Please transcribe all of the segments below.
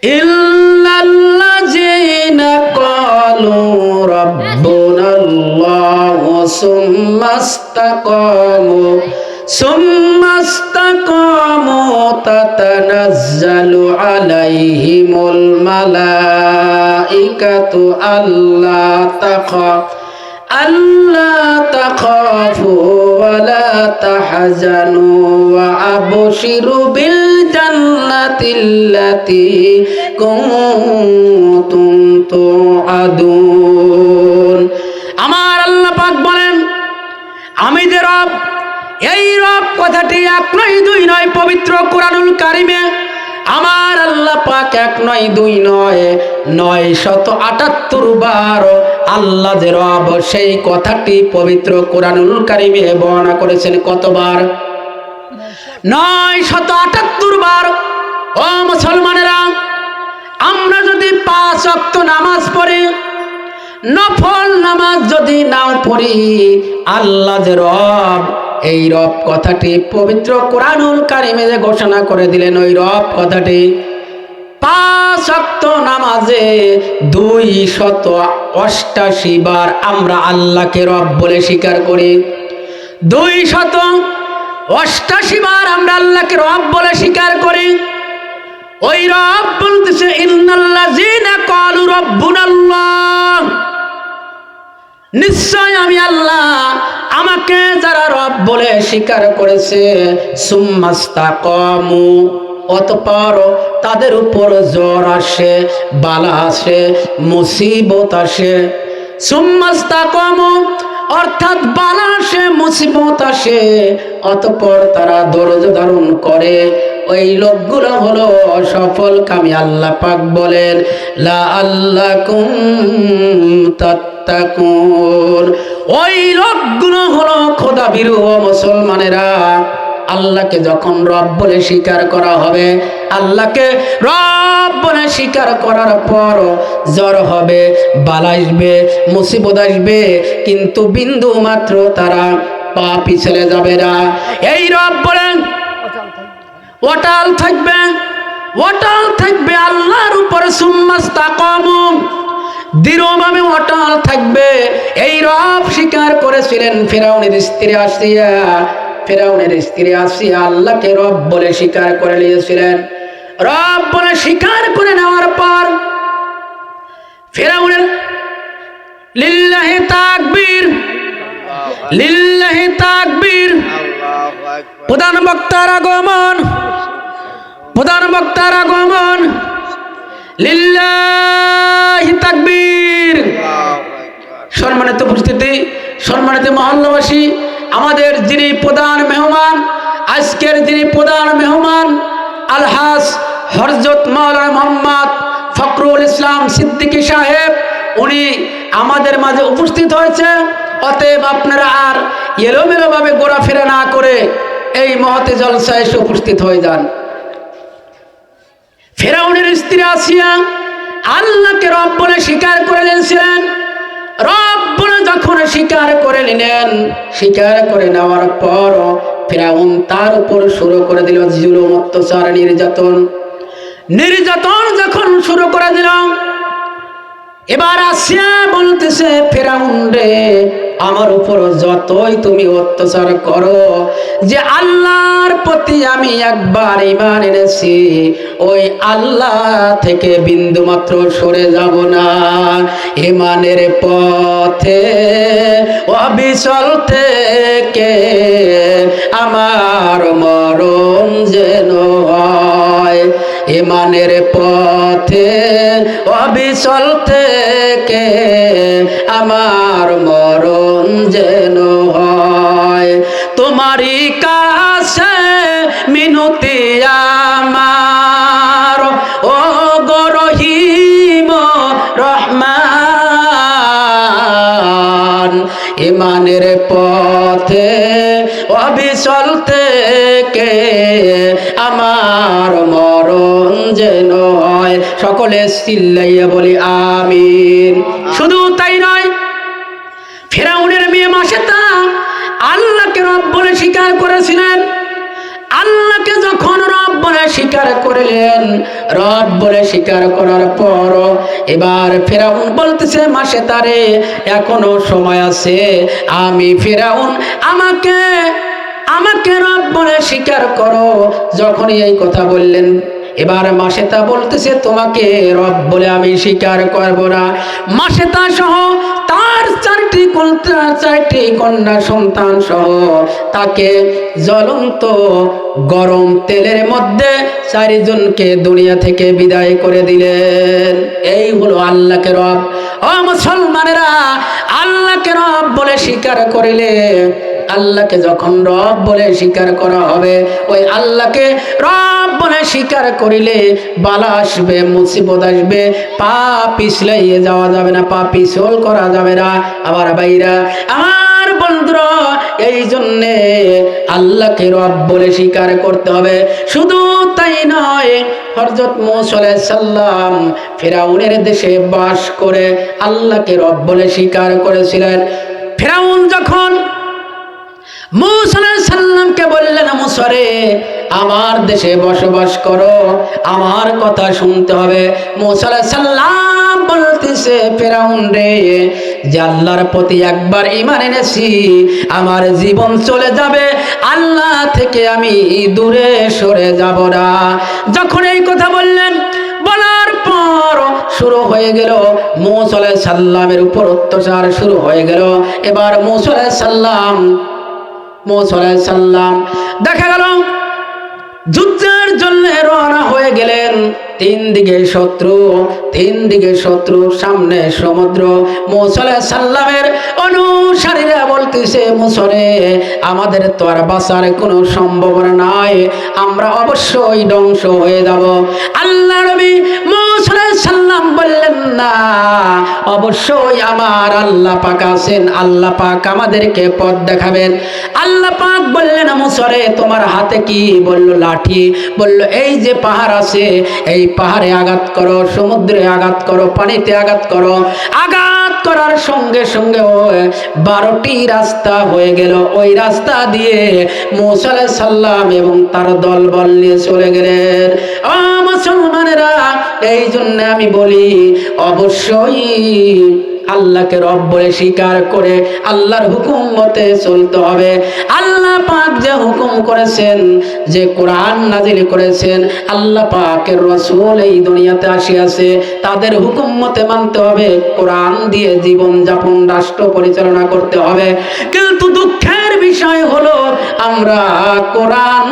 ইল্লাল্লাযীনা ক্বালু রাব্বুনাল্লাহু সুম্মাস্তাকামু তাতানাজ্জালু আলাইহিমুল মালাইকাতু আল্লা তাখাফু ওয়া লা তাহজানু ওয়া আবশিরু বিল জান্নাতিল্লাতী কুনতুম তুআদুন। আমার আল্লাহ পাক বলেন, আমি যে রব, এই রব কথাটি এক নয় দুই নয়, পবিত্র কোরআনুল কারিমে আমার আল্লাহ পাক এক নয় দুই নয় 978 বার আল্লাহ যে রব সেই কথাটি পবিত্র কোরআনুল কারিমে বর্ণনা করেছেন। কতবার? 978 বার। ও মুসলমানেরা, আমরা যদি 5 ওয়াক্ত নামাজ পড়ি, নফল নামাজ যদি নাও পড়ি, আল্লাহ যে রব, এই রব কথাটি পবিত্র কোরআনুল কারিমে যে ঘোষণা করে দিলেন, ওই রব কথাটি 5 ওয়াক্ত নামাজে 288 বার আমরা আল্লাহকে রব বলে স্বীকার করি। 288 বার আমরা আল্লাহকে রব বলে স্বীকার করি। ওই রব বলতেছে, ইন্নাল্লাযীনা ক্বালু রাব্বুনাল্লাহ, নিশ্চয় আমি আল্লাহ, আমাকে যারা রব বলে স্বীকার করেছে, সুম্মাস্তাকামু, অতঃপর তাদের উপর জ্বর আসে, বালা আসে, মুসিবত আসে। সুম্মাস্তাকামু অর্থাৎ বালা আসে, মুসিবত আসে, অতঃপর তারা ধৈর্য ধারণ করে। ওই লোকগুলো হলো সফল কামি। আল্লাহ পাক বলেন, লাআল্লাকুম তাত্তাকুন, ওই লোকগুলো হলো খোদাভীরু। মুসলমানেরা, আল্লাহকে যখন রব বলে স্বীকার করা হবে, আল্লাহকে রব বলে স্বীকার করার পর জ্বর হবে, বালা আসবে, মুসিবত আসবে, কিন্তু বিন্দু মাত্র তারা পা পিছলে যাবে না। এই রব বলেন অটল থাকবে, অটল থাকবে আল্লাহর উপরে। সুম্মাস্তাকামু, দৃঢ়ভাবে অটল থাকবে। এই রব স্বীকার করেছিলেন ফিরআউনের স্ত্রী আসিয়া। ফিরআউনের স্ত্রী আসিয়া আল্লাহকে রব বলে স্বীকার করে নিয়েছিলেন। রব বলে স্বীকার করে নেওয়ার পর ফিরআউনের লিল্লাহি তাকবীর, লিল্লাহি তাকবীর, প্রধান বক্তার আগমন, প্রধান বক্তার আগমন, লিল্লাহি তাকবীর। সম্মানিত উপস্থিতি, সম্মানিত মহল্লাবাসী, আমাদের যিনি প্রধান মেহমান, আজকের যিনি প্রধান মেহমান আলহাজ হযরত মাওলানা মোহাম্মদ ফখরুল ইসলাম সিদ্দিকী সাহেব, উনি আমাদের মাঝে উপস্থিত হয়েছে। অতএব আপনারা আর এলোমেলোভাবে ঘোরাফেরা না করে এই মহতে জলসায় এসে উপস্থিত হয়ে যান। ফিরআউনের স্ত্রী আসিয়া আল্লাহকে রব বলে স্বীকার করে নিয়েছিলেন। রব বলে যখন স্বীকার করে নিলেন, স্বীকার করে নেওয়ার পর ফিরআউন তার উপর শুরু করে দিল জুলুম, অত্যাচার, নির্যাতন। নির্যাতন যখন শুরু করে দিল, এবার আসিয়া বলতেছে, ফিরআউন রে, আমার উপর যতই তুমি অত্যাচার করো, যে আল্লাহর প্রতি আমি একবার ঈমান এনেছি, ওই আল্লাহ থেকে বিন্দু মাত্র সরে যাব না। ঈমানের পথে অবিচল থেকে আমার মরণ যেন হয়। ঈমানের পথে অবিচল থেকে আমার মরণ যেন হয়। তোমারই কাছে মিনতি আমার, ও গো রহিম রহমান। ঈমানের পথে অবিচল থেকে আমার মরণ যেন হয়। সকলে চিল্লাইয়া বলি আমিন। শুধু তাই নয়, ফিরআউনের মেয়ে মাসেতা আল্লাহকে রব বলে স্বীকার করেছিলেন। আল্লাহকে যখন রব বলে স্বীকার করলেন। রব বলে স্বীকার করার পর এবার ফেরাউন বলতেছে মাসে তারে এখনো সময় আছে, আমি ফেরাউন আমাকে রব বলে স্বীকার করো। যখনই এই কথা বললেন এবার মাসেতা বলতেছে তোমাকে রব বলে আমি স্বীকার করব না। মাসেতা সহ তার চারটি কন্যা সন্তান সহ তাকে জ্বলন্ত গরম তেলের মধ্যে চারজনকে দুনিয়া থেকে বিদায় করে দিলেন। এই হলো আল্লাহকে রব। ও মুসলমানেরা, আল্লাহকে রব বলে স্বীকার করিলে, আল্লাহকে যখন রব বলে স্বীকার করা হবে, ওই আল্লাহকে রব বলে স্বীকার করিলে বালা আসবে, মুসিবত আসবে, পা পিছলাইয়ে যাওয়া যাবে না, পা পিছল করা যাবে না। আমার ভাইরা, আমার বন্ধুরা, এই জন্যে আল্লাহকে রব বলে স্বীকার করতে হবে। শুধু তাই নয়, হযরত মূসা আলাইহিস সালাম ফিরাউনের দেশে বাস করে আল্লাহকে রব বলে স্বীকার করেছিলেন। ফিরাউন যখন মূসা আলাইহিস সালামকে বললেন, মূসা রে আমার দেশে বসবাস করো, আমার কথা শুনতে হবে। মূসা আলাইহিস সালাম বলতেছে, ফিরাউন রে, যে আল্লাহর প্রতি একবার ঈমান এনেছি আমার জীবন চলে যাবে, আল্লাহ থেকে আমি দূরে সরে যাব না। যখন এই কথা বললেন, বলার পর শুরু হয়ে গেল মূসা আলাইহিস সালামের উপর অত্যাচার শুরু হয়ে গেল। এবার মূসা আলাইহিস সালাম দেখা গেল যুদ্ধের জন্য রওনা হয়ে গেলেন। তিন দিকে শত্রু, সামনে সমুদ্র। মূসা আলাইহিস সালামের অনুসারীরা বলতেছে, মূসা রে আমাদের তো আর বাঁচার কোনো সম্ভাবনা নাই, আমরা অবশ্যই ধ্বংস হয়ে যাব। আল্লাহ নবী মূসা আলাইহিস সালাম বললেন, না, অবশ্যই আমার আল্লাহ পাক আছেন, আল্লাহ পাক আমাদেরকে পথ দেখাবেন। আল্লাহ পাক বললেন, মূসা রে তোমার হাতে কি? বলল লাঠি। বলল এই যে পাহাড় আছে, এই পাহাড়ে আঘাত করো, সমুদ্রে আঘাত করো, পানিতে আঘাত করো। আঘাত করার সঙ্গে সঙ্গে 12টি রাস্তা হয়ে গেল। ওই রাস্তা দিয়ে মূসা আলাইহিস সালাম এবং তার দলবল নিয়ে চলে গেলেন। ও মুসলমানেরা, এই জন্য আমি বলি অবশ্যই আল্লাহকে রব বলে স্বীকার করে আল্লাহর হুকুম মতে চলতে হবে। আল্লাহ পাক যে হুকুম করেছেন, যে কোরআন নাজিল করেছেন, আল্লাহ পাকের রাসূল এই দুনিয়াতে আসিয়াছে, তাদের হুকুম মতে মানতে হবে, কোরআন দিয়ে জীবন যাপন, রাষ্ট্র পরিচালনা করতে হবে। কিন্তু দুঃখের বিষয় হলো আমরা কোরআন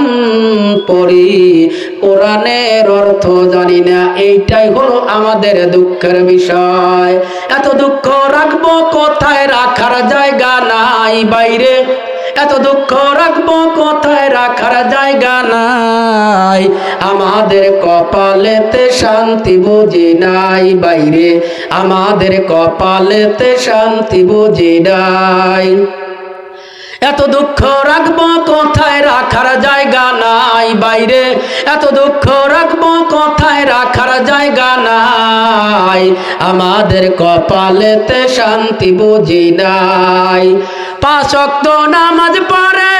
পড়ি, কোরআনের অর্থ জানি না। এইটাই হলো আমাদের দুঃখের বিষয়। এত দুঃখ রাখবো কোথায়, রাখার জায়গা নাই বাইরে। এত দুঃখ রাখবো কোথায়, রাখার জায়গা নাই। আমাদের কপালেতে শান্তি বুঝি নাই বাইরে, আমাদের কপালেতে শান্তি বুঝি নাই। এত দুঃখ রাখবো কোথায়, রাখার জায়গা নাই বাইরে। এত দুঃখ রাখবো কোথায়, রাখার জায়গা নাই। আমাদের কপালেতে শান্তি বুঝি নাই। 5 ওয়াক্ত নামাজ পড়ে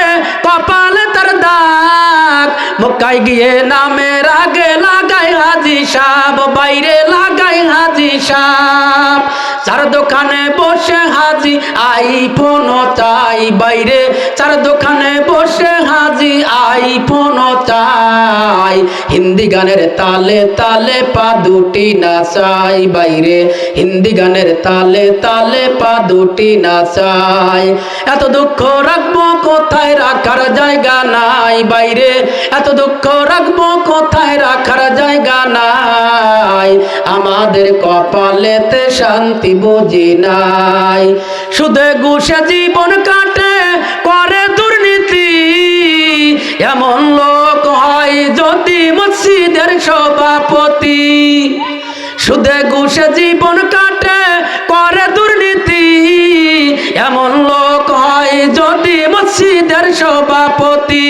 কপালে তার দাগ, মক্কায় গিয়ে নামের আগে লাগাই হাজি সাহেব, বাইরে লাগাই হাজি সাহেব। চার দোকানে বসে হাজি আইফোন চাই বাইরে, চার দোকানে বসে হাজি আইফোন চাই। হিন্দি গানের তালে তালে পা দুটি নাচাই বাইরে, হিন্দি গানের তালে তালে পা দুটি নাচাই। এত দুঃখ রাখবো কোথায়, রাখার জায়গা নাই বাইরে। এত দুঃখ রাখবো কোথায়, রাখার জায়গা নাই। আমাদের কপালেতে শান্তি বুঝি নাই। সুদে ঘুষে জীবন কাটে করে দুর্নীতি, এমন লোক হয় যদি মসজিদের সভাপতি। সুদে ঘুষে জীবন কাটে করে দুর্নীতি, এমন লোক হয় যদি মসজিদের সভাপতি।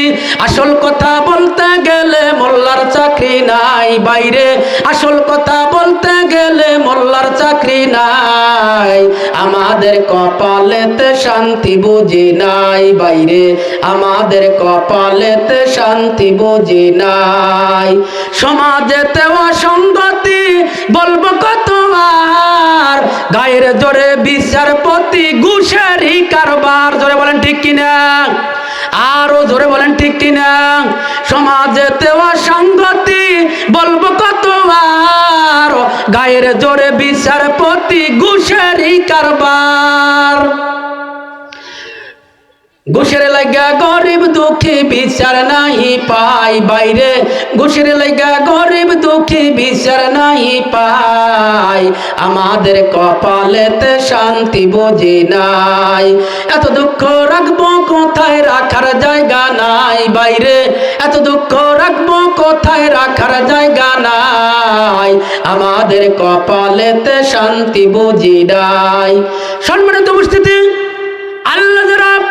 আসল কথা বলতে গেলে মোল্লার চাকরি নাই বাইরে, আসল কথা বলতে গেলে মোল্লার চাকরি চাকরি নাই, আমাদের কপালেতে শান্তি বুঝি নাই বাইরে, আমাদের কপালেতে শান্তি বুঝি নাই। সমাজেতে অসঙ্গতি বলবো কত আর, গায়ের জোরে বিচারপতি ঘুষেরই কারবার। জোরে বলেন ঠিক কিনা, আরো জোরে বলেন ঠিক কিনা। সমাজেতে অসঙ্গতি বলবো কত আর, গায়ের জোরে বিচারপতি ঘুষেরই কারবার। ঘুষের লাগা গরিব দুঃখী বিচার নাহি পাই বাইরে, ঘুষের লাগা গরিব দুঃখী বিচার নাহি পাই, আমাদের কপালেতে শান্তি বুঝি নাই। এত দুঃখ রাখবো কোথায়, রাখার জায়গা নাই বাইরে, এত দুঃখ রাখবো কোথায়, রাখার জায়গা নাই, আমাদের কপালেতে শান্তি বুঝি নাই। সম্মানিত উপস্থিতি, আল্লাহ রব,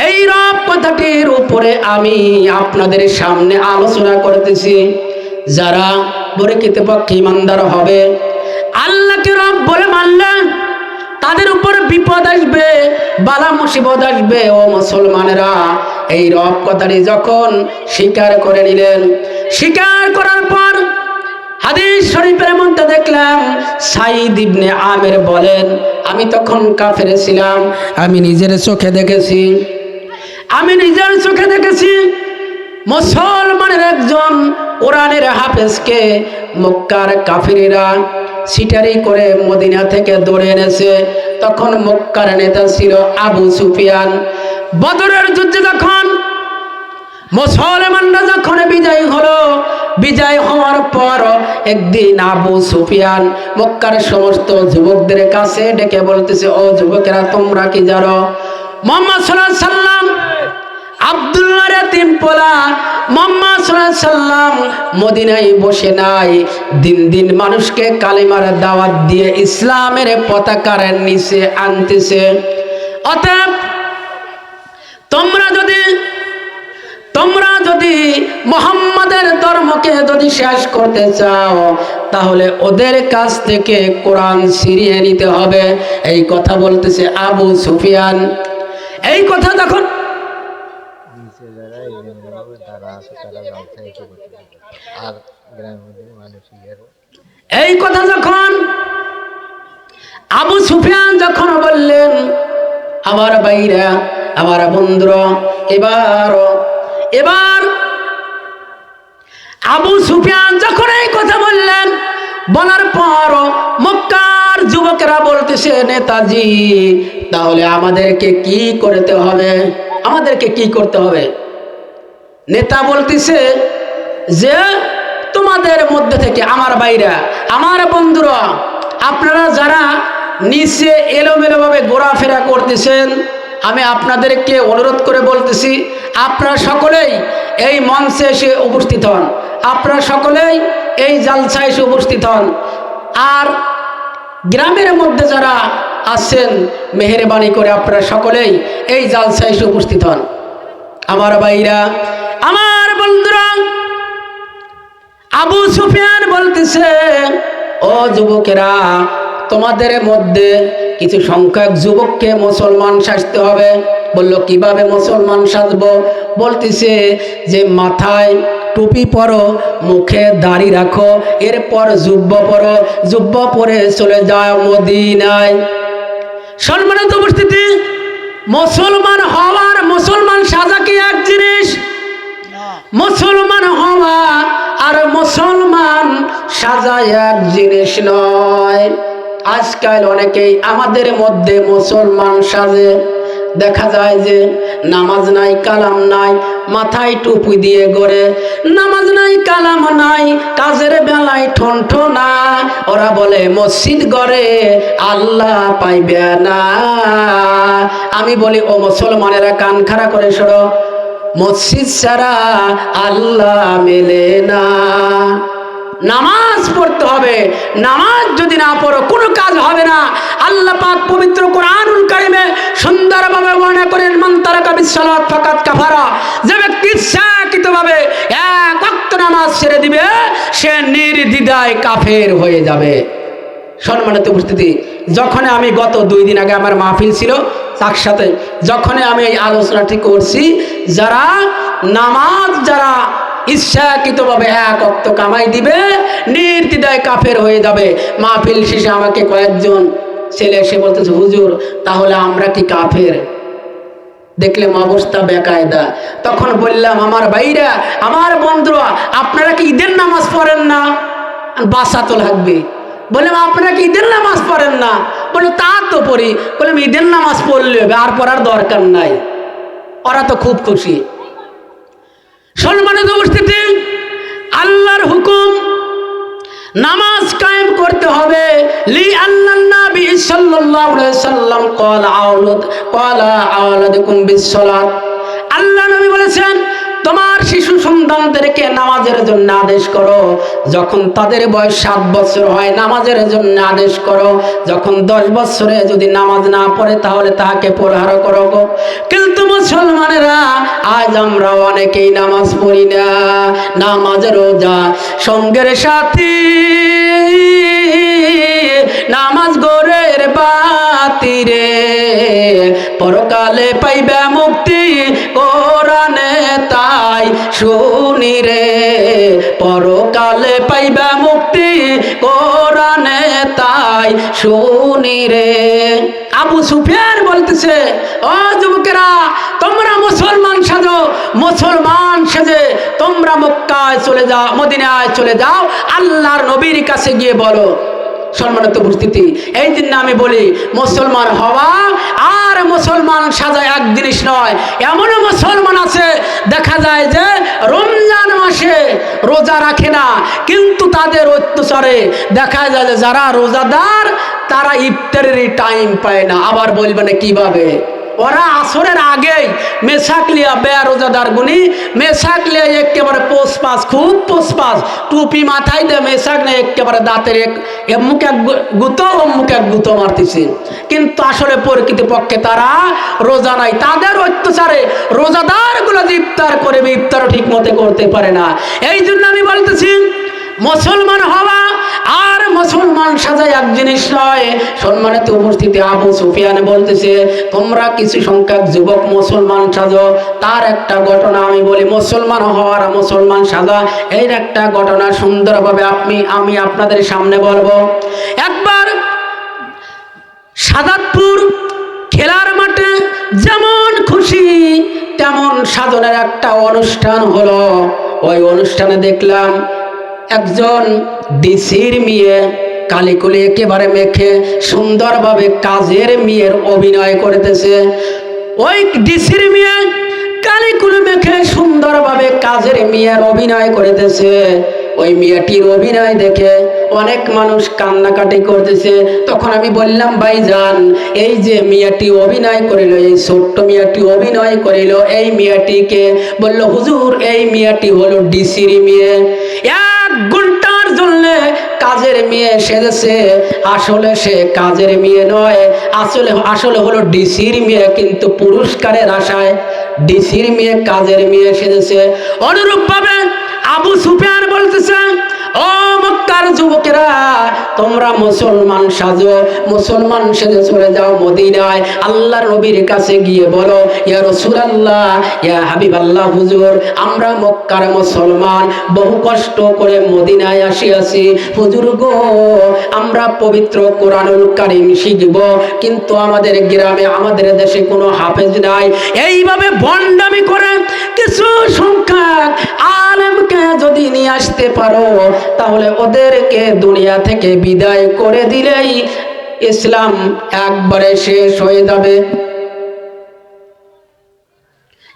এই রব কথাটির উপরে আমি আপনাদের সামনে আলোচনা করতেছি। যারা প্রকৃতপক্ষে ইমানদার হবে, আল্লাহকে রব বলে মানলে তাদের উপর বিপদ আসবে, বালা মুসিবত আসবে। ও মুসলমানেরা, এই রব কথাটি যখন স্বীকার করে নিলেন, স্বীকার করার পর হাদিস শরীফের মধ্যে দেখলাম সাইদ ইবনে আমের বলেন, আমি তখন কাফের ছিলাম, আমি নিজের চোখে দেখেছি, আমি নিজের চোখে দেখেছি মুসলমানের একজন কোরআনের হাফেজকে মক্কার কাফিরেরা সিটারি করে মদিনা থেকে ধরে এনেছে। তখন মক্কার নেতা ছিল আবু সুফিয়ান। বদরের যুদ্ধে যখন মুসলমানরা যখন বিজয় হলো, বিজয় হওয়ার পর একদিন আবু সুফিয়ান মক্কার সমস্ত যুবকদের কাছে ডেকে বলতেছে, ও যুবকেরা, তোমরা কি জানো মুহাম্মদ সাল্লাল্লাহু আলাইহি সাল্লাম আব্দুল্লাহর এতিম পোলা মুহাম্মদ সাল্লাল্লাহু আলাইহি সাল্লাম মদিনায় বসে নাই, দিন দিন মানুষকে কালিমার দাওয়াত দিয়ে ইসলামের পতাকার নিচে আনতেছে। অতএব তোমরা যদি মুহাম্মাদের ধর্মকে যদি শেষ করতে চাও, তাহলে ওদের কাছ থেকে কোরআন ছিনিয়ে নিতে হবে। এই কথা বলতেছে আবু সুফিয়ান। এই কথা যখন আবু সুফিয়ান যখন বললেন, আমার ভাইরা, আমার বন্ধুরা, এবার আবু সুফিয়ান যখন এই কথা বললেন, বলার পর মক্কার যুবকেরা বলতেছে, নেতাজি, তাহলে আমাদেরকে কি করতে হবে, আমাদেরকে কি করতে হবে? নেতা বলতেছে যে তোমাদের মধ্যে থেকে, আমার ভাইরা, আমার বন্ধুরা, আপনারা যারা নিচে এলোমেলোভাবে ঘোরাফেরা করতেছেন, আমি আপনাদেরকে অনুরোধ করে বলতেছি, আপনারা সকলেই এই মঞ্চে এসে উপস্থিত হন, আপনারা সকলেই এই জালসায় এসে উপস্থিত হন। আর গ্রামের মধ্যে যারা আছেন, মেহেরবানি করে আপনারা সকলেই এই জালসায় এসে উপস্থিত হন। আমার ভাইরা, আমার বন্ধুরা, আবু সুফিয়ান বলতেছে, ও যুবকেরা, তোমাদের মধ্যে কিছু সংখ্যক যুবককে মুসলমান সাজতে হবে। বলল, কিভাবে মুসলমান সাজবো? বলতেছে যে মাথায় টুপি পরো, মুখে দাড়ি রাখো, এরপর জুব্বা পরো, জুব্বা পরে চলে যাও মদিনায়। সম্মানিত উপস্থিতি, মুসলমান হওয়ার, মুসলমান সাজা কি এক জিনিস? মুসলমান হওয়া আর মুসলমান সাজা এক জিনিস নয়। আজকাল অনেকেই আমাদের মধ্যে মুসলমান সাজে, দেখা যায় যে নামাজ নাই, কালাম নাই, মাথায় টুপি দিয়ে গড়ে, নামাজ নাই, কালাম নাই, কাজের বেলায় ঠনঠনা, ওরা বলে মসজিদ গড়ে আল্লাহ পাইবে না। আমি বলি, ও মুসলমানেরা, কান খাড়া করে শোনো, মসজিদ ছাড়া আল্লাহ মেলে না। নামাজ পড়তে হবে, নামাজ যদি না পড়ো কোনো কাজ হবে না। আল্লাহ পাক পবিত্র কোরআনুল কারীমে সুন্দরভাবে বর্ণনা করেন, মান তারাকা বিসসালাত ফাকাত কাফারা, যে ব্যক্তি ইচ্ছাকৃতভাবে এক ওয়াক্ত নামাজ ছেড়ে দিবে, সে নির্দ্বিধায় কাফের হয়ে যাবে। সম্মানিত উপস্থিতি, যখন আমি গত 2 দিন আগে আমার মাহফিল ছিল তার সাথে যখন আমি এই আলোচনাটি করছি, যারা নামাজ যারা ইচ্ছাকৃতভাবে 1 ওয়াক্ত কামাই দিবে নির্দ্বিধায় কাফের হয়ে যাবে। মাহফিল শেষে আমাকে কয়েকজন ছেলে এসে বলতেছে, হুজুর তাহলে আমরা কি কাফের? দেখলাম অবস্থা বেকায়দা। তখন বললাম, আমার ভাইরা, আমার বন্ধুরা, আপনারা কি ঈদের নামাজ পড়েন না? বাসা তো লাগবে। বললাম, আপনারা কি ঈদের নামাজ পড়েন না? বললো, তা তো পড়ি। বললাম, ঈদের নামাজ পড়লে হবে, আর পড়ার দরকার নাই। ওরা তো খুব খুশি। সম্মানিত উপস্থিতি, আল্লাহর হুকুম নামাজ কায়েম করতে হবে। লি আল্লাহর নবী সাল্লাল্লাহু আলাইহি সাল্লাম ক্বালা আওলাদুকুম বিসসালাত। আল্লাহ নবী বলেছেন, তোমার শিশু সন্তানদেরকে নামাজের জন্য আদেশ করো। যখন তাদের বয়স 7 বছর হয় নামাজের জন্য আদেশ করো। যখন 10 বছরে যদি নামাজ না পড়ে তাহলে তাকে প্রহার করো। কিন্তু মুসলমানেরা আজ আমরা অনেকেই নামাজ পড়ি না। নামাজ রোজা সঙ্গের সাথী, নামাজ গোরের বাতি রে, পরকালে পাইবে মুক্তি কোরআনে তাই শুনি রে, পরকালে পাইবে মুক্তি কোরআনে তাই শুনি রে। আবু সুফিয়ান বলতেছে, ও যুবকেরা, তোমরা মুসলমান সাজো, মুসলমান সেজে তোমরা মক্কায় চলে যাও, মদিনায় চলে যাও, আল্লাহর নবীর কাছে গিয়ে বলো। সম্মানিত উপস্থিতি, এই জন্য আমি বলি, মুসলমান হওয়া আর মুসলমান সাজা এক জিনিস নয়। এমনও মুসলমান আছে দেখা যায় যে রমজান মাসে রোজা রাখে না, কিন্তু তাদের অত্যাচারে দেখা যায় যে যারা রোজাদার তারা ইফতারের টাইম পায় না। আবার বলবে না কিভাবে? ওরা আসরের আগেই মেশাক লিয়া, বেরোজাদার গুনি মেশাক লিয়া একেবারে পোষপাস, খুব পোষপাস, টুপি মাথায় দিয়ে মেশাক নিয়ে একেবারে দাঁতের মুখে এক গুতো ও মুখে এক গুতো মারতেছে। কিন্তু আসলে প্রকৃতপক্ষে তারা রোজা নাই। তাদের অত্যাচারে রোজাদার গুলো যে ইফতার করে, ইফতারও ঠিক মতো করতে পারে না। এই জন্য আমি বলতেছি, মুসলমান হওয়া আর মুসলমান সাজা এক জিনিস নয়। সম্মানিত উপস্থিতি, আবু সুফিয়ান বলতেছে, তোমরা কিছু সংখ্যক যুবক মুসলমান সাজো। তার একটা ঘটনা আমি বলি, মুসলমান হওয়ার মুসলমান সাজা, এই একটা ঘটনা সুন্দরভাবে আমি আপনাদের সামনে বলবো। একবার সাদাতপুর খেলার মাঠে যেমন খুশি তেমন সাধনের একটা অনুষ্ঠান হলো। ওই অনুষ্ঠানে দেখলাম একজন ডিসির মেয়ে কালিকুলি একেবারে মেখে সুন্দরভাবে কাজের মেয়ের অভিনয় করতেছে। ওই ডিসির মেয়ে কালিকুলি মেখে সুন্দরভাবে কাজের মেয়ের অভিনয় করতেছে। ওই মেয়েটির অভিনয় দেখে অনেক মানুষ কান্নাকাটি করতেছে। তখন আমি বললাম, ভাইজান, এই যে মেয়েটি অভিনয় করিল, এই ছোট্ট মেয়েটি অভিনয় করিল, এই মেয়েটিকে বলল, হুজুর এই মেয়েটি হলো ডিসির মেয়ে। 1 ঘন্টার জন্য কাজের মেয়ে সেজেছে, আসলে সে কাজের মেয়ে নয়, আসলে হলো ডিসির মেয়ে। কিন্তু পুরস্কারের আশায় ডিসির মেয়ে কাজের মেয়ে সেজেছে। অনুরূপ ভাবে আবু সুফিয়ান বলতেছে, ও মক্কার যুবকেরা, তোমরা মুসলমান সাজো, মুসলমান সেজে চলে যাও মদিনায়, আল্লাহর নবীর কাছে গিয়ে বলো, ইয়া রাসূলুল্লাহ, ইয়া হাবিবাল্লাহ, হুজুর আমরা মক্কার মুসলমান, বহু কষ্ট করে মদিনায় আসিয়াছি, হুজুর গো, আমরা পবিত্র কোরআনুল কারীম শিখব, কিন্তু আমাদের গ্রামে, আমাদের দেশে কোনো হাফেজ নাই। এইভাবে ভণ্ডামি করে কিছু সংখ্যক আলেমকে যদি নিয়ে আসতে পারো, তাহলে ওদেরকে দুনিয়া থেকে বিদায় করে দিলেই ইসলাম একবারে শেষ হয়ে যাবে।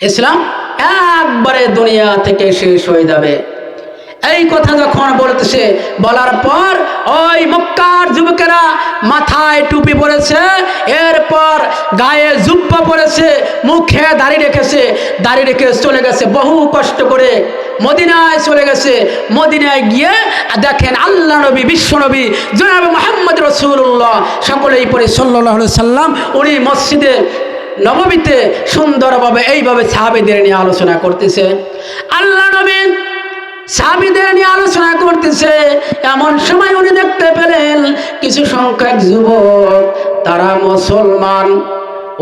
ইসলাম একবারে দুনিয়া থেকে শেষ হয়ে যাবে। এই কথা যখন বলতেছে, বলার পর ওই মক্কার যুবকেরা মাথায় টুপি পরেছে, এরপর গায়ে জুব্বা পরেছে, মুখে দাড়ি রেখেছে, দাড়ি রেখে চলে গেছে, বহু কষ্ট করে মদিনায় চলে গেছে। মদিনায় গিয়ে দেখেন আল্লাহ নবী, বিশ্ব নবী জনাবে মুহাম্মদ রাসূলুল্লাহ সকলেই পড়ে সাল্লাল্লাহু আলাইহি সাল্লাম, উনি মসজিদে নববীতে সুন্দরভাবে এইভাবে সাহাবীদের নিয়ে আলোচনা করতেছে। আল্লাহ নবী সাহাবীদের নিয়ে আলোচনা করতেছে। এমন সময় উনি দেখতে পেলেন কিছু সংখ্যক যুবক, তারা মুসলমান।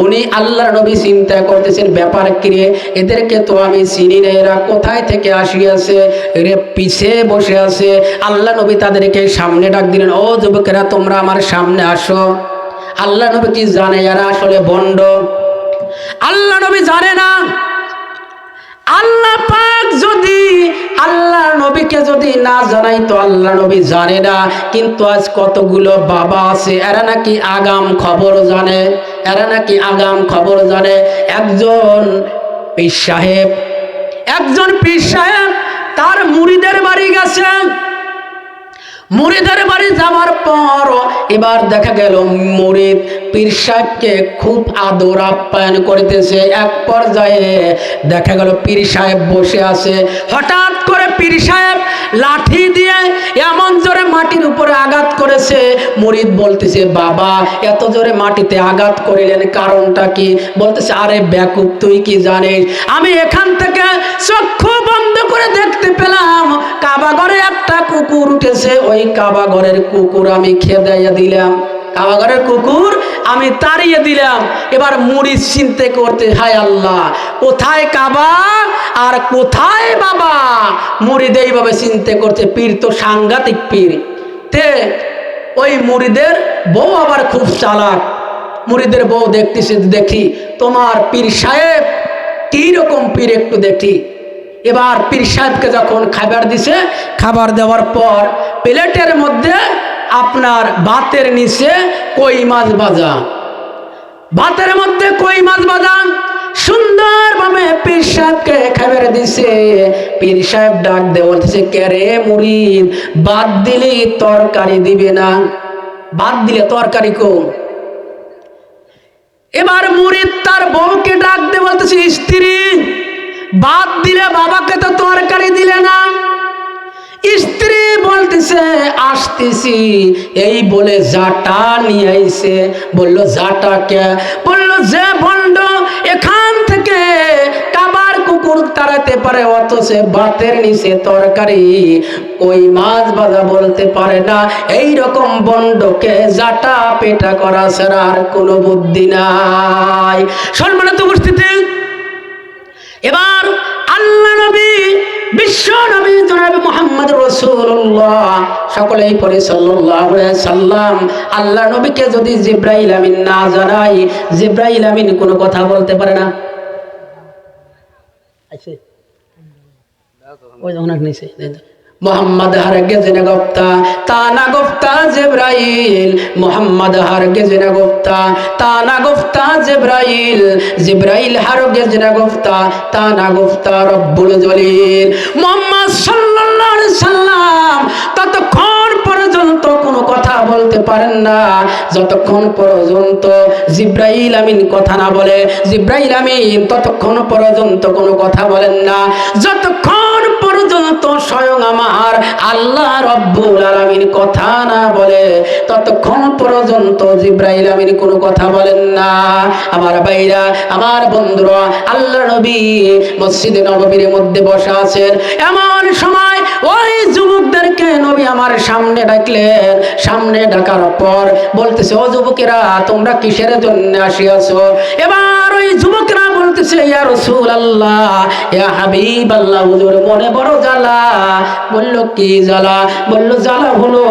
উনি আল্লাহর নবী চিন্তা করতেছেন, ব্যাপার কি রে, এদেরকে তো আমি চিনি না, এরা কোথায় থেকে আসিয়াছে, এরা পিছে বসে আছে। আল্লাহ নবী তাদেরকে সামনে ডাক দিলেন, ও যুবকেরা তোমরা আমার সামনে আসো। আল্লাহ নবী কি জানে এরা আসলে ভণ্ড? আল্লাহ নবী জানে না। আল্লাহ পাক যদি আল্লাহ নবীকে যদি না জানাই তো আল্লাহ নবী জানে না। কিন্তু আজ কতগুলো বাবা আছে, এরা নাকি আগাম খবর জানে, এরা নাকি আগাম খবর জানে। একজন পীর সাহেব তার মুরিদের বাড়ি গেছে। মুরিদের বাড়ি যাওয়ার পর এবার দেখা গেল মুরিদ পীর সাহেবকে খুব আদর আপ্যায়ন করিতেছে। এক পর্যায়ে দেখা গেল পীর সাহেব বসে আছে, হঠাৎ করে পীর সাহেব লাঠি দিয়ে এমন জোরে মাটির উপরে আঘাত করেছে। মুরিদ বলতেছে, বাবা এত জোরে মাটিতে আঘাত করিলেন, কারণটা কি? বলতেছে, আরে বেকুব তুই কি জানিস, আমি এখান থেকে চক্ষু বন্ধ করে দেখতে পেলাম কাবা ঘরে একটা কুকুর উঠেছে, ওই কাবা ঘরের কুকুর আমি খেদাইয়া দিলাম, কাবা ঘরের কুকুর আমি তাড়িয়ে দিলাম। এবার মুরিদ চিন্তা করতে, হায় আল্লাহ, কোথায় কাবা আর কোথায় বাবা? মুরিদ এইভাবে চিন্তা করছে। পীর তো সাংঘাতিক পীর। তে ওই মুরিদের বউ আবার খুব চালাক। মুরিদের বউ দেখতেছে, দেখি তোমার পীর সাহেব কি রকম পীর, একটু দেখি। এবার পীর সাহেবকে যখন খাবার দিছে, খাবার দেওয়ার পর প্লেটের মধ্যে আপনার ভাতের নিচে কই মাছ ভাজা, ভাতের মধ্যে কই মাছ ভাজা সুন্দরভাবে পীর সাহেবকে খাবার দিছে। পীর সাহেব ডাক দিয়ে বলতেছে, কে রে মুরিদ, ভাত দিলে তরকারি দিবে না, ভাত দিলে তরকারি কো? এবার মুরিদ তার বউকে ডাক দিয়ে বলতেছে, স্ত্রী ভাত দিলে বাবাকে তো তরকারি দিলে না। স্ত্রী বলতেছে, আসতেছি। এই বলে জাটা নিয়ে আইছে। বললো, জাটা কে? বললো, যে ভণ্ড এখান থেকে কাবার কুকুর তাড়াতে পারে অথচ ভাতের নিচে তরকারি ওই মাছ ভাজা বলতে পারে না, এই রকম ভণ্ডকে জাটা পেটা করা ছাড়া আর কোনো বুদ্ধি নাই। সম্মানিত উপস্থিতি, এবার আল্লাহ নবী, বিশ্ব নবী জনাবে মুহাম্মদ রাসূলুল্লাহ, সকলেই পড়ে সাল্লাল্লাহু আলাইহি সাল্লাম। আল্লাহ নবীকে যদি জিবরাইল আমিন না জানাই, জিবরাইল আমিন কোনো কথা বলতে পারে না। আইছে ওই অনেক নিচে মোহাম্মদ হারগিজ না গুপ্তা তা না গুপ্তা জিবরাইল, মোহাম্মদ হারগিজ না গুপ্তা তা না গুপ্তা জিবরাইল, জিবরাইল হারগিজ না গুপ্তা তা না গুপ্তা রব্বুল জলিল। মুহাম্মদ সাল্লাল্লাহু আলাইহি সাল্লাম ততক্ষণ পর্যন্ত কোনো কথা বলতে পারেন না যতক্ষণ পর্যন্ত জিবরাইল আমিন কথা না বলে। জিবরাইল আমিন ততক্ষণ পর্যন্ত কোনো কথা বলেন না যতক্ষণ পর্যন্ত স্বয়ং আমার আল্লাহ রব্বুল আলামিন কথা না বলে, ততক্ষণ পর্যন্ত জিবরাইল আমিন কোনো কথা বলেন না। আমার ভাইরা, আমার বন্ধুরা, আল্লাহ নবী মসজিদে নববীর মধ্যে বসা আছেন। এমন সময় ওই যুবকদেরকে নবী আমার সামনে ডাকলেন। সামনে ডাকার পর বলতেছে, ও যুবকেরা তোমরা কিসের জন্য আসিয়াছো? এবার ওই যুবকরা বলতেছে, ইয়া রাসূলুল্লাহ, ইয়া হাবিবাল্লাহ, হুজুর মনে বড় জ্বালা। বলল, কি জ্বালা? বলল, জ্বালা হলো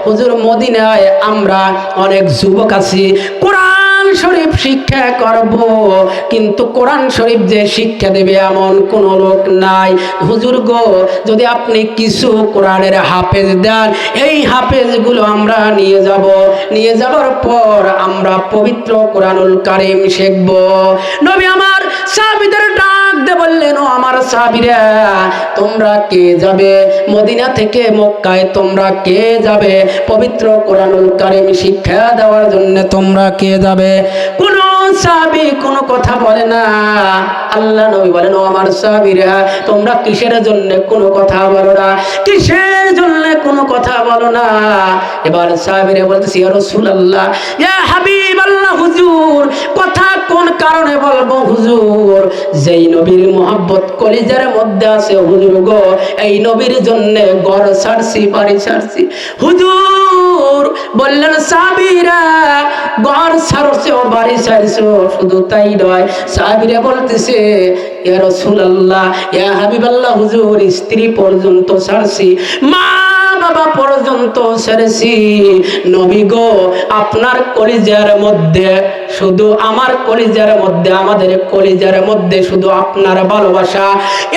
হুজুর মদিনায় আমরা অনেক যুবক আছি, কোরআন শরীফ শিক্ষা করব, কিন্তু কোরআন শরীফ যে শিক্ষা দেবে এমন কোন লোক নাই। হুজুর গো, যদি আপনি কিছু কোরআনের হাফেজ দেন, এই হাফেজগুলো আমরা নিয়ে যাব, নিয়ে যাবার পর আমরা পবিত্র কোরআনুল কারীম শিখব। নবী আমার সাহাবীদের ডাক দিয়ে বললেন, ও আমার সাহাবীরা, তোমরা কে যাবে মদিনা থেকে মক্কায়? তোমরা কে যাবে পবিত্র কোরআনুল কারীম শিক্ষা দেওয়ার জন্য? তোমরা কে যাবে? কোন সাহাবী কোনো কথা বলে না। আল্লাহ নবী বলেন, ও আমার সাহাবীরা, তোমরা কিসের জন্য কোনো কথা বলো না? কিসের জন্য কোনো কথা বলো না? এবার সাহাবীরা বলতেছে, ইয়া রাসূলুল্লাহ, ইয়া হাবিবাল্লাহ, হুজুর কথা কোন কারণে বলবো হুজুর? যেই নবীর মোহাব্বত কলিজার মধ্যে আছে হুজুর গো, এই নবীর জন্য ঘর ছাড়ছি, বাড়ি ছাড়ছি। হুজুর বললেন, সাহাবীরা ঘর ছাড়ছো, বাড়ি ছাড়ছো, শুধু তাই নয়, সাহাবীরা বলতেছে, ইয়া রাসূলুল্লাহ, ইয়া হাবিবাল্লাহ, হুজুর স্ত্রী পর্যন্ত ছাড়ছি, মা বাবা পর্যন্ত ছেড়েছি। নবী গো, আপনার কলিজার মধ্যে শুধু আমার কলিজার মধ্যে, আমাদের কলিজার মধ্যে শুধু আপনার ভালোবাসা।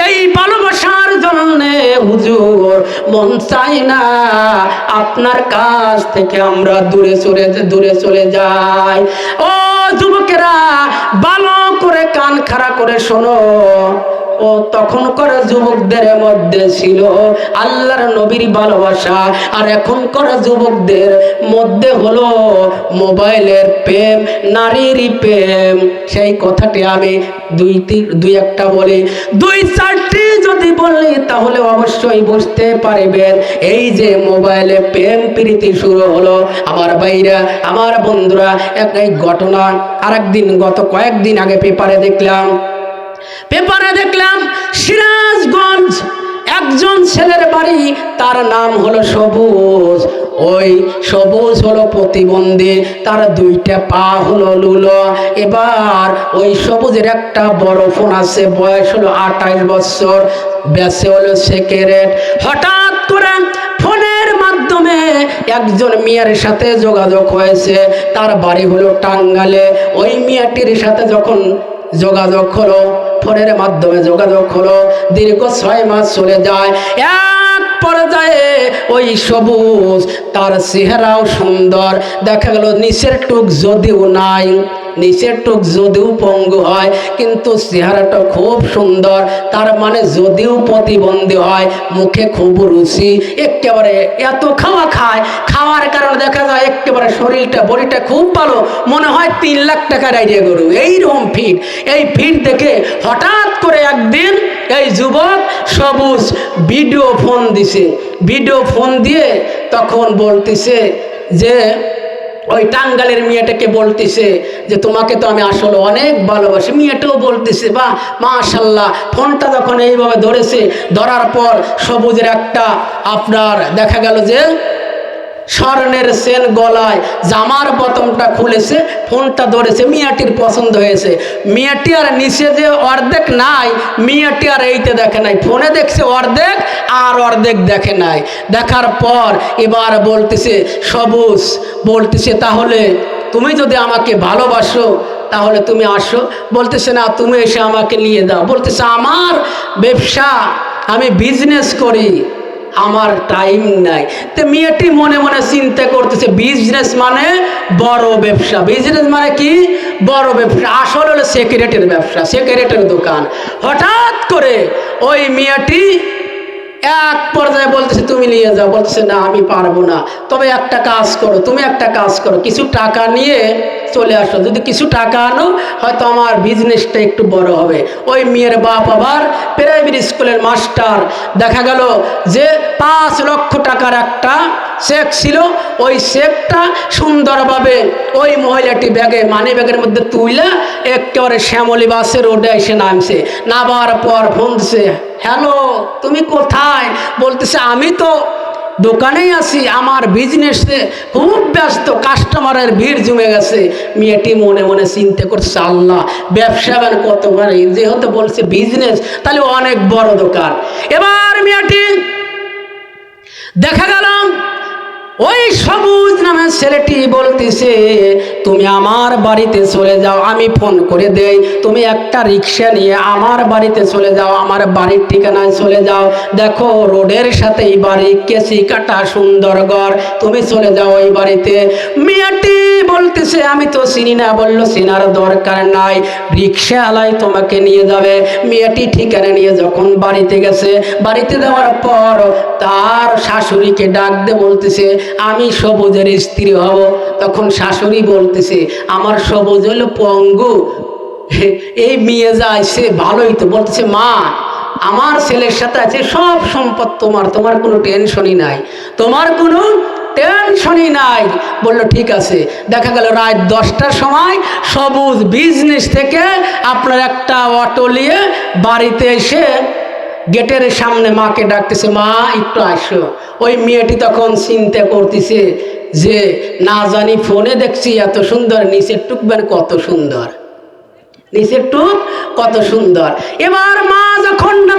এই ভালোবাসার জন্য হুজুর মন চাই না আপনার কাছ থেকে আমরা দূরে চলে যাই। ও যুবকেরা, ভালো করে কান খাড়া করে শোনো। ও তখনকার যুবকদের মধ্যে ছিল আল্লাহর নবীর ভালোবাসা, আর এখনকার যুবকদের মধ্যে হলো মোবাইলের প্রেম, নারীর প্রেম। সেই কথাটি আমি দুই একটা বলি, দুই চারটি যদি বলি তাহলে অবশ্যই বুঝতে পারবেন এই যে মোবাইলে প্রেম প্রীতি শুরু হলো। আমার ভাইরা, আমার বন্ধুরা, এই ঘটনা আরেকদিন, গত কয়েকদিন আগে পেপারে দেখলাম সিরাজগঞ্জ একজন ছেলের বাড়ি, তার নাম হলো সবুজ। ওই সবুজ হলো প্রতিবন্ধী, তার দুইটা পা হলো লুলো। এবার ওই সবুজের একটা বড় ফোন আছে, বয়স হলো 28 বছর, বেঁচে হলো সিগারেট। হঠাৎ করে ফোনের মাধ্যমে একজন মেয়ের সাথে যোগাযোগ হয়েছে, তার বাড়ি হলো টাঙ্গালে। ওই মেয়েটির সাথে যখন যোগাযোগ হলো, ফোনের মাধ্যমে যোগাযোগ হলো, দীর্ঘ 6 মাস চলে যায়। এক পর্যায়ে ওই সবুজ, তার চেহারাও সুন্দর, দেখা গেল নিচের টুক যদিও নাই, নিচের টুক যদিও পঙ্গু হয়, কিন্তু চেহারাটা খুব সুন্দর। তার মানে যদিও প্রতিবন্ধী হয়, মুখে খুব রুচি, একেবারে এত খাওয়ার কারণে দেখা যায় একেবারে শরীরটা, বডিটা খুব ভালো, মনে হয় 3 লাখ টাকার আইডিয়া গরু, এইরকম ফিট। এই ফিট দেখে হঠাৎ করে একদিন এই যুবক সবুজ ভিডিও ফোন দিয়ে তখন বলতেছে যে, ওই টাঙ্গালের মেয়েটাকে বলতেছে যে, তোমাকে তো আমি আসলে অনেক ভালোবাসি। মেয়েটাও বলতেছে, বাহ মাশাআল্লাহ। ফোনটা যখন এইভাবে ধরার পর সবুজের একটা আপনার দেখা গেল যে স্বর্ণের চেন গলায়, জামার বোতামটা খুলেছে, ফোনটা ধরেছে। মিয়াটির পছন্দ হয়েছে। মিয়াটি আর নিচে যে অর্ধেক নাই, মিয়াটি আর এইতে দেখে নাই, ফোনে দেখছে অর্ধেক আর অর্ধেক দেখে নাই। দেখার পর এবার বলতেছে, সবুজ বলতেছে, তাহলে তুমি যদি আমাকে ভালোবাসো তাহলে তুমি আসো। বলতেছে, না, তুমি এসে আমাকে নিয়ে দাও। বলতেছে, আমার ব্যবসা, আমি বিজনেস করি, আমার টাইম নাই। তো মেয়েটি মনে মনে চিন্তা করতেছে, বিজনেস মানে বড় ব্যবসা। বিজনেস মানে কি? বড় ব্যবসা। আসলে হলো সিগারেটের ব্যবসা, সিগারেটের দোকান। হঠাৎ করে ওই মেয়েটি এক পর্যায়ে বলতেছে, তুমি নিয়ে যাও। বলতেছে, না, আমি পারবো না, তবে একটা কাজ করো, তুমি একটা কাজ করো, কিছু টাকা নিয়ে চলে আসো। যদি কিছু টাকা আনো, হয়তো আমার বিজনেসটা একটু বড় হবে। ওই মেয়ের বাপ আবার প্রাইমারি স্কুলের মাস্টার। দেখা গেল যে 5 লক্ষ টাকার একটা চেক ছিল। ওই চেকটা সুন্দরভাবে ওই মহিলাটি মানি ব্যাগের মধ্যে তুইলা একেবারে শ্যামলী বাসে রোডে এসে নামছে। নামার পর ফোন দিছে, হ্যালো, তুমি কোথায়? বলতেছে, আমি তো দোকানেই আছি, আমার বিজনেসে খুব ব্যস্ত, কাস্টমারের ভিড় জমে গেছে। মেয়েটি মনে মনে চিন্তা করছে, আল্লাহ, ব্যবসা মানে কত বড়, যেহেতু বলছে বিজনেস, তাহলে অনেক বড় দোকান। এবার মেয়েটি দেখা গেল ওই সবুজ নামের ছেলেটি বলতেছে, তুমি আমার বাড়িতে চলে যাও, আমি ফোন করে দেই, তুমি একটা রিক্সা নিয়ে আমার বাড়িতে চলে যাও, আমার বাড়ির ঠিকানায় চলে যাও। দেখো রোডের সাথেই বাড়ি, কেসি কাটা সুন্দর ঘর, তুমি চলে যাও ওই বাড়িতে। মেয়েটি বলতেছে, আমি তো চিনি না। বলল, চেনার দরকার নাই, রিক্সাওয়ালাই তোমাকে নিয়ে যাবে। মেয়েটি ঠিকানা নিয়ে যখন বাড়িতে গেছে, বাড়িতে যাওয়ার পর তার শাশুড়িকে ডাক দিয়ে বলতেছে, আমি সবুজের স্ত্রী হব। তখন শাশুড়ি বলতেছে আমার সবুজ হলো পঙ্গু, এই মেয়ে যায় সে ভালোই তো। বলতেছে মা আমার ছেলের সাথে আছে সব সম্পদ তোমার, তোমার কোনো টেনশনই নাই, তোমার কোনো টেনশনই নাই। বললো ঠিক আছে। দেখা গেল রাত 10টার সময় সবুজ বিজনেস থেকে আপনার একটা অটো নিয়ে বাড়িতে এসে গেটের সামনে মাকে ডাকতেছে, মা একটু আসো। ওই মেয়েটি তখন চিন্তা করতেছে যে না জানি ফোনে দেখছি এত সুন্দর, নিচের টুকবেন কত সুন্দর, নিচের টুক কত সুন্দর। এবার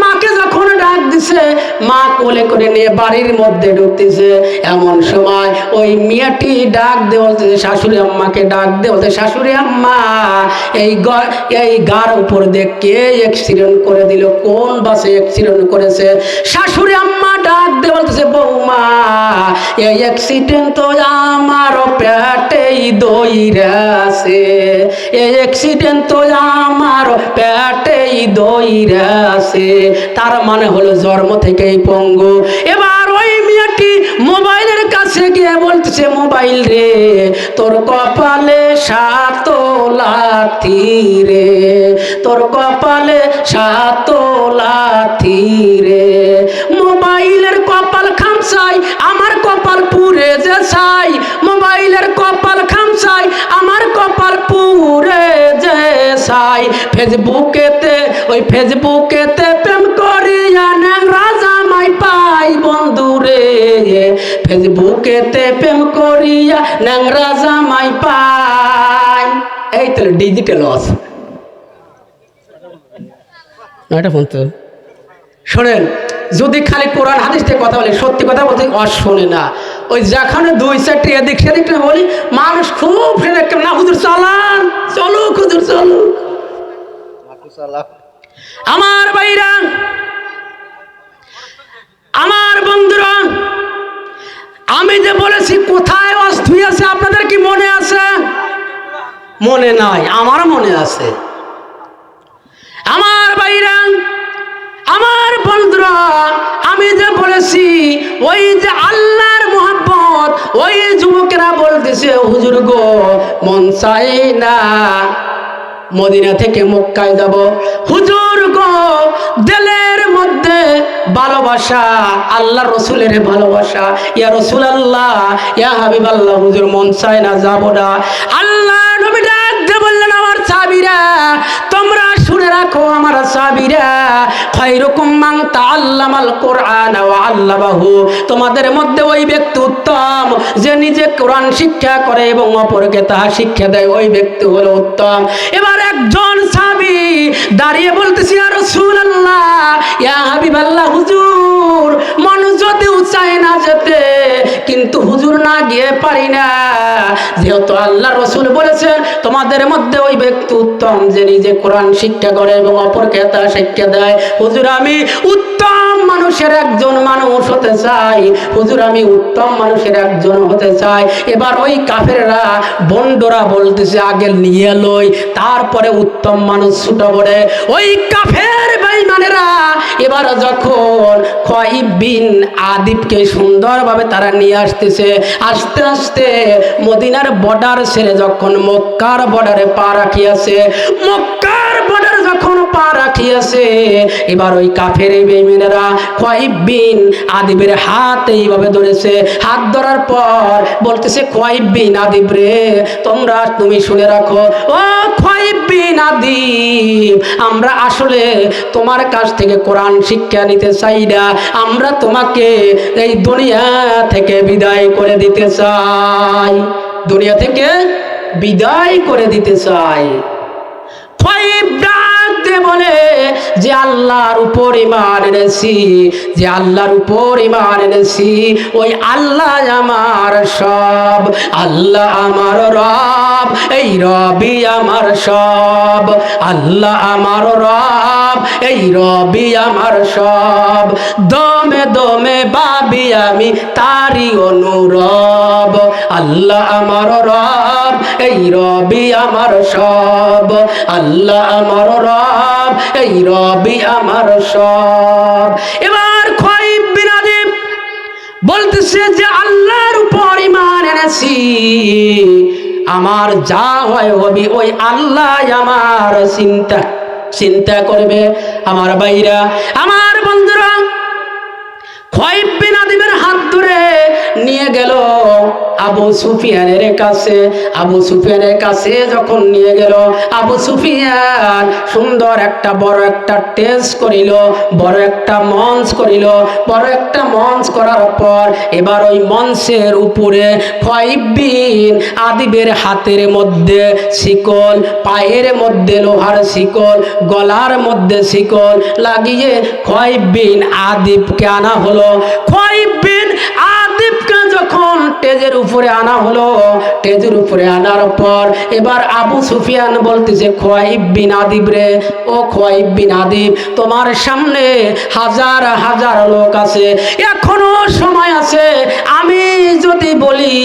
মাকে যখন ডাক দিছে, মা কোলে করে নিয়ে বাড়ির মধ্যে ঢুকতেছে। এমন সময় ওই মেয়েটি ডাক দিয়ে বলতেছে, শাশুড়ি আম্মাকে ডাক দিয়ে বলতে, শাশুড়ি আম্মা এই গার উপর দিয়ে কে অ্যাক্সিডেন্ট করে দিল, কোন বাসে অ্যাক্সিডেন্ট করেছে? শাশুড়ি আম্মা ডাক দিয়ে বলতেছে, বৌমা এই অ্যাক্সিডেন্ট তো আমার পেটেই দইরাছে, এই অ্যাক্সিডেন্ট তো আমার পেটেই দইরাছে। তার মানে হলো জন্ম থেকেই পঙ্গু। এবার ওই মেয়েটি মোবাইলের কাছে গিয়ে বলতেছে, মোবাইল রে তোর কপালে 7 লাথি রে, তোর কপালে 7 লাথি রে। মোবাইলের কপাল খামসাই আমার কপাল পুড়ে যে ছাই, মোবাইলের কপাল খামসাই আমার কপাল পুড়ে যে ছাই। ফেসবুকেতে প্রেম করিয়া ন্যাংরা জামাই পাই বন্ধু রে, ফেসবুকেতে প্রেম করিয়া ন্যাংরা জামাই পাই। এই তো ডিজিটাল লস। এটা ফোন তো শোনেন, যদি খালি কোরআন হাদিস থেকে কথা বলে, সত্যি কথা বলতে শোনে না। ওই যেখানে 2-4টি এদিক সেদিক বলি, মানুষ খুব না হুজুর চালান, চলো হুজুর চলো। আমার ভাইরা, আমার বন্ধুরা, আমি যে বলেছি কোথায় অস্থি আছে আপনাদের কি মনে আছে? মনে নাই? আমার মনে আছে। আমার ভাইরা, আমার বন্ধুরা, আমি যে বলেছি ওই যে আল্লাহর মোহাব্বত, ওই যুবকেরা বলতেছে হুজুর গো মন চাই না মদিনা থেকে মক্কায় যাব, হুজুর গো দিলের মধ্যে ভালোবাসা, আল্লাহ রসুলের ভালোবাসা, ইয়া রাসূলুল্লাহ ইয়া হাবিবাল্লাহ, হুজুর মন চায় না, যাব না। আল্লাহ নবী ডাক দিয়ে বললেন, আমার সাহাবীরা তোমরা শুনে রাখো, আমার সাহাবীরা, খায়রুকুম মান তাআল্লামাল কুরআন ওয়া আল্লামাহু, তোমাদের মধ্যে ওই ব্যক্তি উত্তম যে নিজে কোরআন শিক্ষা করে এবং অপরকে তাহা শিক্ষা দেয়, ওই ব্যক্তি হলো উত্তম। এবার একজন সাহাবী দাঁড়িয়ে বলতেছে, ইয়া রাসূলুল্লাহ ইয়া হাবিবাল্লাহ, হুজুর মন যদিও চায় না যেতে, কিন্তু হুজুর না গিয়ে পারি না, যেহেতু আল্লাহ রসুল বলেছেন তোমাদের মধ্যে ওই ব্যক্তি উত্তম যে নিজে কোরআন শিক্ষা করে এবং অপরকে তা শিক্ষা দেয়। হুজুর আমি উত্তম মানুষের একজন মানুষ হতে চাই, হুজুর আমি উত্তম মানুষের একজন হতে চাই। এবার ওই কাফেররা বন্ডরা বলতেছে আগে নিয়ে লই, তারপরে উত্তম মানুষ ছুটো পড়ে। ওই কাফের বেঈমানেরা এবার যখন খোয়াইব বিন আদিবকে সুন্দরভাবে তারা নিয়ে আসতেছে, আস্তে আস্তে মদিনার বর্ডার ছেড়ে যখন মক্কার বর্ডারে পা রাখিয়াছে, মক্কার বর্ডার যখন পা রাখিয়াছে, এবার ওই কাফের বেঈমানেরা খোয়াইব বিন আদিবের হাত এইভাবে ধরেছে। হাত ধরার পর বলতেছে, খোয়াইব বিন আদিব রে তুমি শুনে রাখো, ও খোয়াইব বিন আদিব, আমরা আসলে তোমার কাছ থেকে কোরআন শিক্ষা নিতে চাই না, আমরা তোমাকে এই দুনিয়া থেকে বিদায় করে দিতে চাই, দুনিয়া থেকে বিদায় করে দিতে চাই। খোয়াইব ডাকতে বলে যে আল্লাহর উপর ঈমান এনেছি, যে আল্লাহর উপর ঈমান এনেছি, ওই আল্লাহ আমার সব, আল্লাহ আমার রব, এই রবই আমার সব, আল্লাহ আমার রব, এই রবি আমার সব, দমে দমে ভাবি আমি তারি অনুরব, আল্লাহ আমার রব, এই রবি আমার সব, আল্লাহ আমার রব, এই রবি আমার সব। এবার খোয়াইব বিন আদিব বলতেছে যে আল্লাহর উপর ঈমান এনেছি, আমার যা হয় হবে, ওই আল্লাহ আমার চিন্তা করবে। আমার ভাইরা, আমার বন্ধুরা, খুয়াইব বিন আদিবের হাত ধরে নিয়ে গেল আবু সুফিয়ানের কাছে। আবু সুফিয়ানের কাছে যখন নিয়ে গেল, আবু সুফিয়ান সুন্দর একটা বড় একটা টেস্ট করিল, বড় একটা মঞ্চ করিল। বড় একটা মঞ্চ করার পর এবার ওই মঞ্চের উপরে খুয়াইব বিন আদিবের হাতের মধ্যে শিকল, পায়ের মধ্যে লোহার শিকল, গলার মধ্যে শিকল লাগিয়ে খুয়াইব বিন আদিবকে আনা হলো। খুয়াইব বিন আদিবকে যখন টেজের উপরে আনা হলো, টেজের উপরে আনার পর এবার আবু সুফিয়ান বলতেছে, খুয়াইব বিন আদিব রে, ও খুয়াইব বিন আদিব, তোমার সামনে হাজার হাজার লোক আছে, এখনো সময় আছে। আমি যদি বলি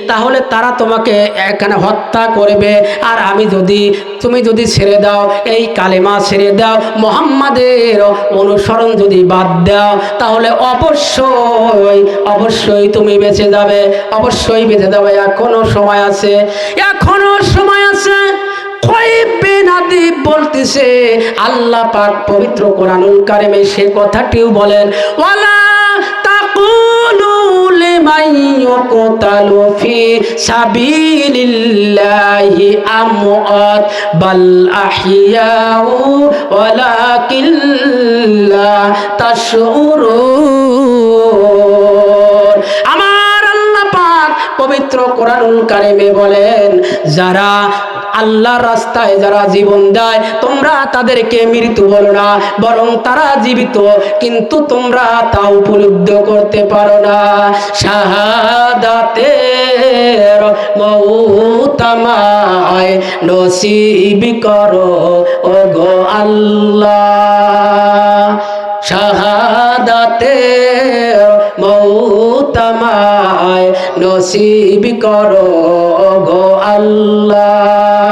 তাহলে তারা তোমাকে এখানে হত্যা করবে, আর তুমি যদি ছেড়ে দাও, এই কালেমা ছেড়ে দাও, মুহাম্মাদের অনুসরণ যদি বাদ দাও, তাহলে অবশ্যই তুমি বেঁচে যাবে, অবশ্যই বেঁচে যাবে। এখনো সময় আছে, এখনো সময় আছে। খুয়াইব বিন আদিব বলতেছে, আল্লাহ পাক পবিত্র কোরআনুল কারিমে সে কথাটিও বলেন, ওয়ালা তাকুলু লিমান ইউকতালু ফি সাবিলিল্লাহি আমওয়াত বাল আহইয়াউ ওয়ালাকিন লা তাশউরুন। আমার আল্লাহ পাক পবিত্র কোরআনুল কারিমে বলেন, যারা আল্লাহর রাস্তায় যারা জীবন দেয়, তোমরা তাদেরকে মৃত্যু বলো না, বরং তারা জীবিত, কিন্তু তোমরা তা উপলব্ধি করতে পারো না। শাহাদাতের মওত আমায় নসিব করো ওগো আল্লাহ, শাহাদাতের মওত আমায় নসিব করো গো আল্লাহ।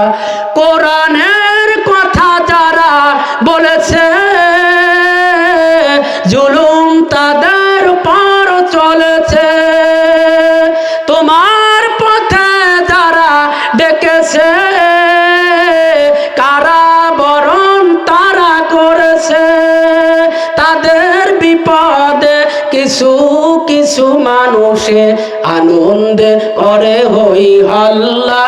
কোরআনের কথা যারা বলেছে, জুলুম তাদের উপর চলেছে, তোমার পথে যারা ডেকেছে, কারাবরণ তারা করেছে, তাদের বিপদে কিছু কিছু মানুষে আনন্দে করে হই হল্লা,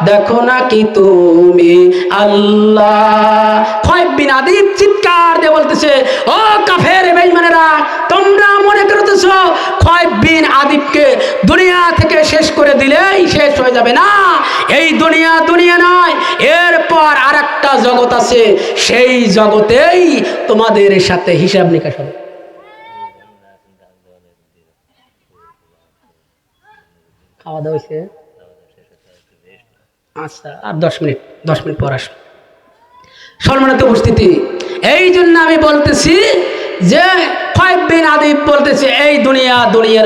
দেখো না কি তুমি আল্লাহ। খুয়াইব বিন আদিব চিৎকার দিয়ে বলতেছে, ও কাফের বেঈমানেরা, তোমরা মনে করতেছো খুয়াইব বিন আদিবকে দুনিয়া থেকে শেষ করে দিলেই শেষ হয়ে যাবে? না, এই দুনিয়া নয়, এরপর আরেকটা জগৎ আছে, সেই জগতেই তোমাদের সাথে হিসাব নিকাশ হবে। খাওয়া দাওয়া হয়েছে? আচ্ছা, আর 10 মিনিট পর আসুন। সম্মানিত উপস্থিতি, এই জন্য আমি বলতেছি যে খুয়াইব বিন আদিব বলতেছে, এই দুনিয়া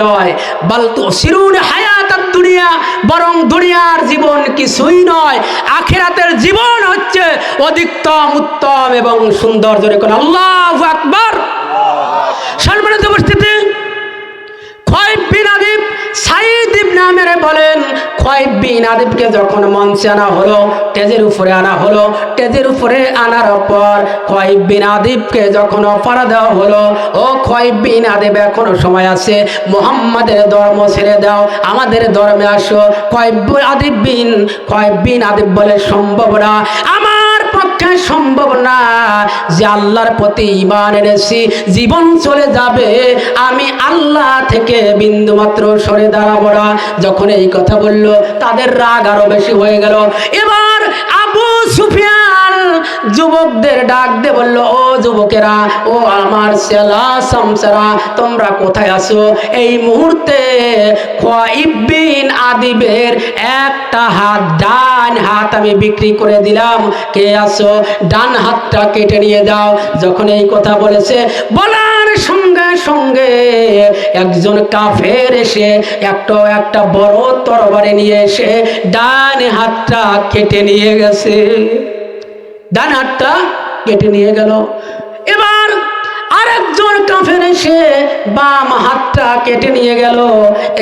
নয়, বাল তুসিরুন হায়াতাদ দুনিয়া, বরং দুনিয়ার জীবন কিছুই নয়, আখিরাতের জীবন হচ্ছে অধিকতম, উত্তম এবং সুন্দর। জোরে কোন আল্লাহু আকবার। সম্মানিত উপস্থিতি, খুয়াইব বিন আদিব সাইদ ইবনে আমের বলেন, খুয়াইব বিন আদিবকে যখন মঞ্চে আনা হলো, টেজের উপরে আনা হলো, টেজের উপরে আনার পর খুয়াইব বিন আদিবকে যখন অফার দেওয়া হলো, ও খুয়াইব বিন আদিব, এখনো সময় আছে, মুহাম্মাদের ধর্ম ছেড়ে দাও, আমাদের ধর্মে আসো। খুয়াইব বিন আদিব বলে, সম্ভব না, আমার পক্ষে সম্ভব না, যে আল্লাহর প্রতি ঈমান এনেছি, জীবন চলে যাবে, আমি আল্লাহ থেকে বিন্দু মাত্র সরে দাঁড়াবো না। যখন এই কথা বললো, তাদের রাগ আরো বেশি হয়ে গেল। এবার আবু সুফিয়ান যুবকদের ডাক দিয়ে বলল, ও যুবকেরা, ও আমার ছেলা সামসারা, তোমরা কোথায় আছো? এই মুহূর্তে খুয়াইব বিন আদিবের একটা হাত, ডান হাত আমি বিক্রি করে দিলাম, কে আছো? ডান হাতটা কেটে নিয়ে যাও। যখন এই কথা বলেছে, বলার সঙ্গে সঙ্গে একজন কাফের এসে একটা বড় তরবারি নিয়ে এসে ডান হাতটা কেটে নিয়ে গেছে, ডান হাতটা কেটে নিয়ে গেল। এবার আর আরেকজন কাফের এসে বাম হাতটা কেটে নিয়ে গেল।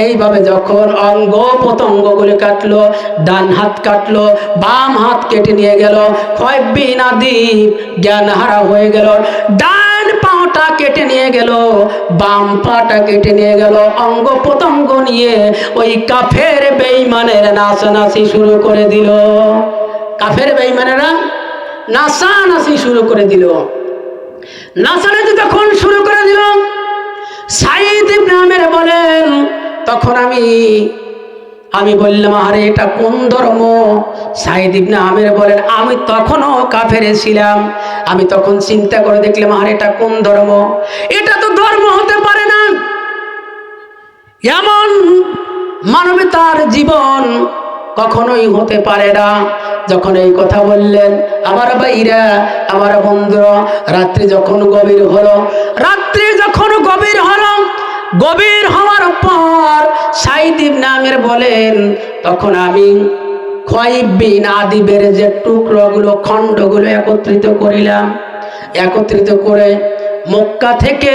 এইভাবে যখন অঙ্গ প্রত্যঙ্গগুলি কাটলো, ডান হাত কাটলো, বাম হাত কেটে নিয়ে গেল, ক্ষয়বিন আদি জ্ঞান হারা হয়ে গেল। ডান পাটা কেটে নিয়ে গেল, বাম পাটা কেটে নিয়ে গেল, অঙ্গ প্রত্যঙ্গ নিয়ে ওই কাফের বেঈমানের নাচানাচি শুরু করে দিল। কাফের বেঈমানেরা নাচানাচি শুরু করে দিল। নাচানাচি যখন শুরু করে দিল, সাঈদ ইবনে আমের বলেন, তখন আমি বললাম, আরে এটা কোন ধর্ম? সাঈদ ইবনে আমের বলেন, আমি তখনও কাফেরে ছিলাম। আমি তখন চিন্তা করে দেখলাম, আরে এটা কোন ধর্ম? এটা তো ধর্ম হতে পারে না। এমন মানবতার জীবন কখনোই হতে পারে না। যখন এই কথা বললেন, আমার ভাইরা, আমার বন্ধুরা, রাত্রি যখন গভীর হলো, গভীর হওয়ার পর সাঈদ ইবনে আমের বলেন, তখন আমি ক্ষয়বিন আদিবের যে টুকরোগুলো, খণ্ডগুলো একত্রিত করিলাম। একত্রিত করে মক্কা থেকে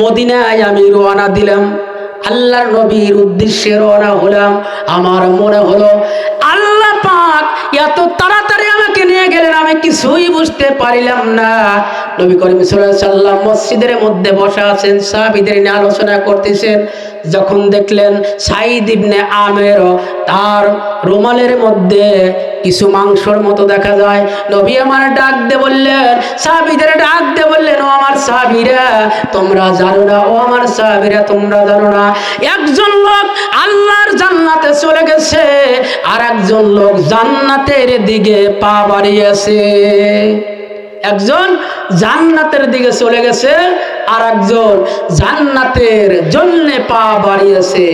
মদিনায় আমি রওনা দিলাম। আল্লাহর নবীর উদ্দেশ্যে রওনা হলাম। আমার মনে হলো আল্লাহ পাক এত তাড়াতাড়ি আমাকে নিয়ে গেলেন, আমি কিছুই বুঝতে পারিলাম না। নবী করিম সাল্লাল্লাহু আলাইহি ওয়াসাল্লাম মসজিদের মধ্যে বসা আছেন, সাহাবীদের নিয়ে আলোচনা করতেছেন। যখন দেখলেন সাঈদ ইবনে আমের তার রুমালের মধ্যে কিছু মাংসর মতো দেখা যায়, নবী আমার ডাক দিয়ে বললেন, সাহাবীদের ডাক দিয়ে বললেন, ও আমার সাহাবীরা তোমরা জানো না, ও আমার সাহাবীরা তোমরা জানো না, একজন লোক আল্লাহর জান্নাতে চলে গেছে, আর একজন লোক জান্নাতের দিকে পা বাড়িয়েছে। একজন জান্নাতের দিকে চলে গেছে, আর একজন জান্নাতের জন্য পা বাড়িয়েছে।